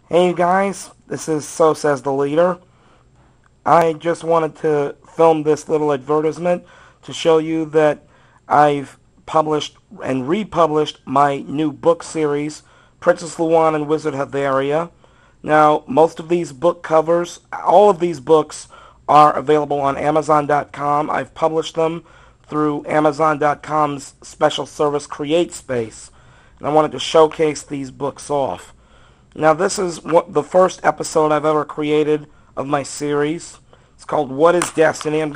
Hey you guys, this is So Says the Leader. I just wanted to film this little advertisement to show you that I've published and republished my new book series, Princess Luanne and Wizard Heatheria. Now, most of these book covers, all of these books are available on Amazon.com. I've published them through Amazon.com's special service CreateSpace, and I wanted to showcase these books off. Now, this is the first episode I've ever created of my series. It's called What is Destiny? It's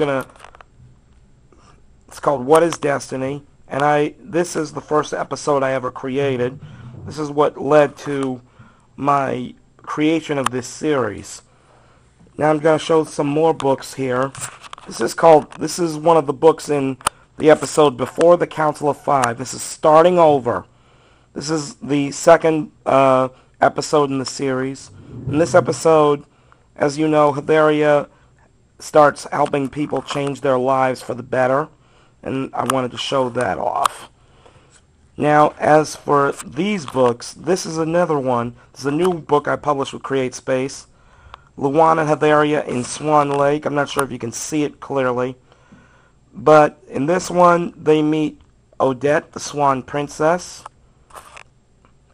called What is Destiny? And this is the first episode I ever created. This is what led to my creation of this series. Now I'm going to show some more books here. This is one of the books in the episode Before the Council of Five. This is Starting Over. This is the second episode in the series. In this episode, as you know, Heatheria starts helping people change their lives for the better, and I wanted to show that off. Now, as for these books, this is another one. This is a new book I published with CreateSpace, Luanne and Heatheria in Swan Lake. I'm not sure if you can see it clearly, but in this one, they meet Odette, the Swan Princess,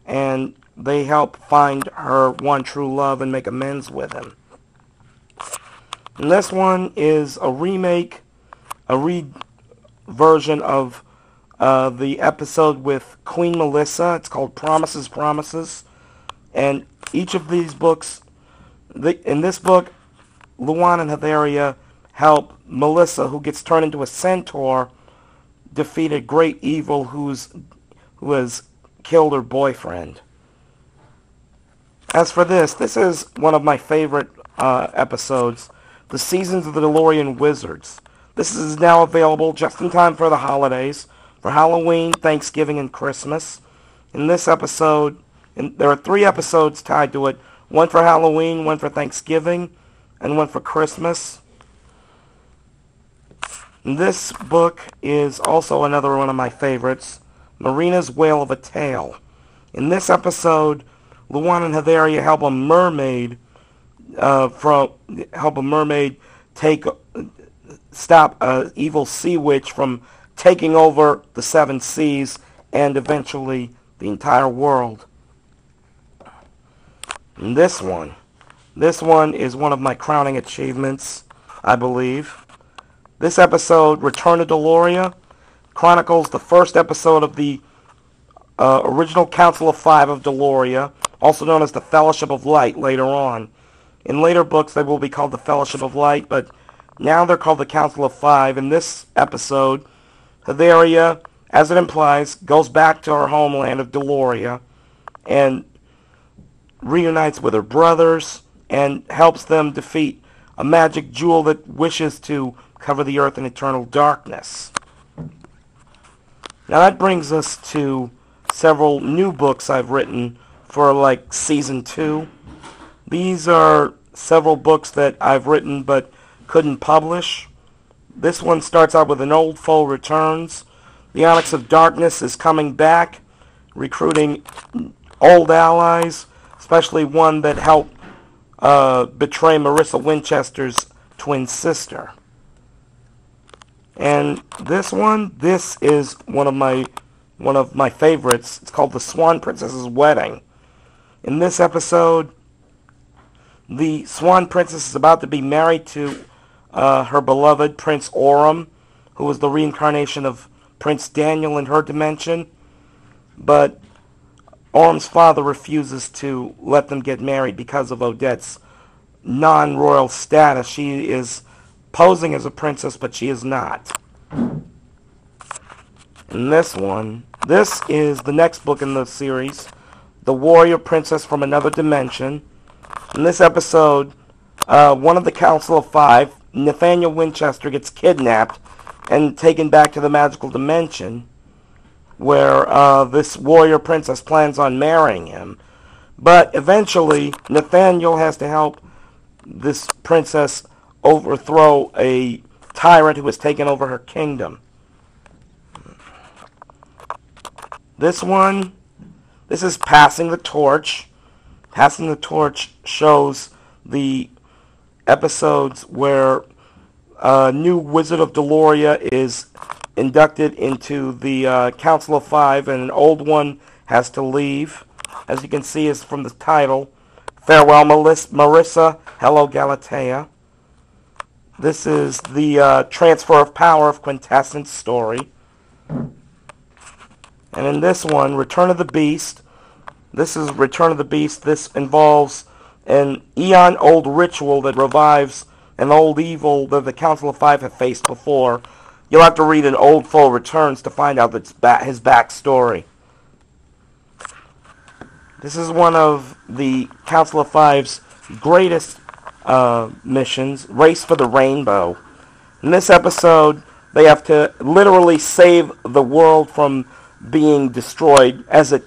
and they help find her one true love and make amends with him. And this one is a remake, a version of the episode with Queen Melissa. It's called Promises, Promises. And each of these books, in this book, Luanne and Heatheria help Melissa, who gets turned into a centaur, defeat a great evil who has killed her boyfriend. As for this is one of my favorite episodes, The Seasons of the Doloria Wizards. This is now available just in time for the holidays, for Halloween, Thanksgiving, and Christmas. In this episode, there are 3 episodes tied to it, one for Halloween, one for Thanksgiving, and one for Christmas. And this book is also another one of my favorites, Marina's Whale of a Tale. In this episode, Luanne and Heatheria help a mermaid stop an evil sea witch from taking over the 7 seas and eventually the entire world. And this one is one of my crowning achievements, I believe. This episode, Return to Doloria, chronicles the first episode of the original Council of Five of Doloria, also known as the Fellowship of Light later on. In later books they will be called the Fellowship of Light, but now they're called the Council of Five. In this episode, Heatheria, as it implies, goes back to her homeland of Doloria and reunites with her brothers and helps them defeat a magic jewel that wishes to cover the earth in eternal darkness. Now that brings us to several new books I've written for like Season 2. These are several books that I've written but couldn't publish. This one starts out with An Old Foe Returns. The Onyx of Darkness is coming back, recruiting old allies, especially one that helped betray Marissa Winchester's twin sister. And this is one of my favorites. It's called The Swan Princess's Wedding. In this episode, the Swan Princess is about to be married to her beloved Prince Orem, who was the reincarnation of Prince Daniel in her dimension. But Orem's father refuses to let them get married because of Odette's non-royal status. She is posing as a princess, but she is not. And this is the next book in the series, The Warrior Princess from Another Dimension. In this episode, one of the Council of Five, Nathaniel Winchester, gets kidnapped and taken back to the magical dimension where this warrior princess plans on marrying him. But eventually, Nathaniel has to help this princess overthrow a tyrant who has taken over her kingdom. This is Passing the Torch. Passing the Torch shows the episodes where a new Wizard of Doloria is inducted into the Council of Five, and an old one has to leave. As you can see, is from the title. Farewell, Marissa. Hello, Galatea. This is the transfer of power of Quintessence story. And in this one, Return of the Beast. This is Return of the Beast. This involves an eon-old ritual that revives an old evil that the Council of Five have faced before. You'll have to read an Old Foe Returns to find out his backstory. This is one of the Council of Five's greatest missions, Race for the Rainbow. In this episode, they have to literally save the world from being destroyed as it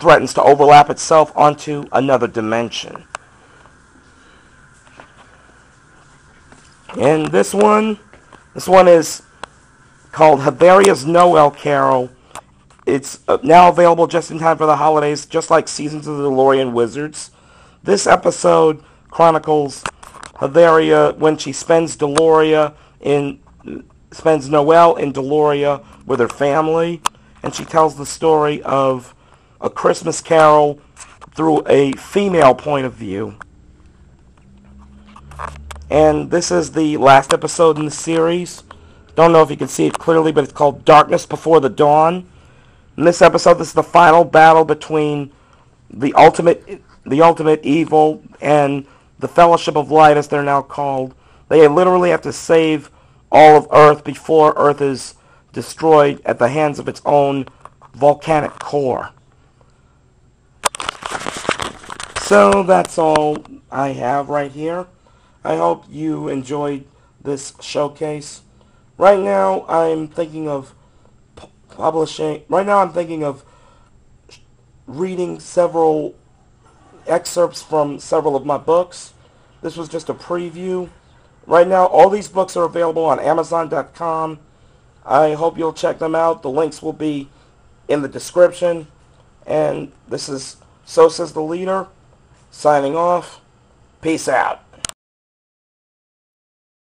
threatens to overlap itself onto another dimension. And this one is called Heatheria's Noel Carol. It's now available just in time for the holidays, just like Seasons of the Doloria and Wizards. This episode chronicles Heatheria when she spends Noel in Doloria with her family, and she tells the story of A Christmas Carol through a female point of view. And this is the last episode in the series. Don't know if you can see it clearly, but it's called Darkness Before the Dawn. In this episode, this is the final battle between the ultimate evil and the Fellowship of Light, as they're now called. They literally have to save all of Earth before Earth is destroyed at the hands of its own volcanic core. So that's all I have right here. I hope you enjoyed this showcase. Right now, I'm thinking of reading several excerpts from several of my books. This was just a preview. Right now, all these books are available on Amazon.com. I hope you'll check them out. The links will be in the description. And this is So Says the Leader, signing off. Peace out.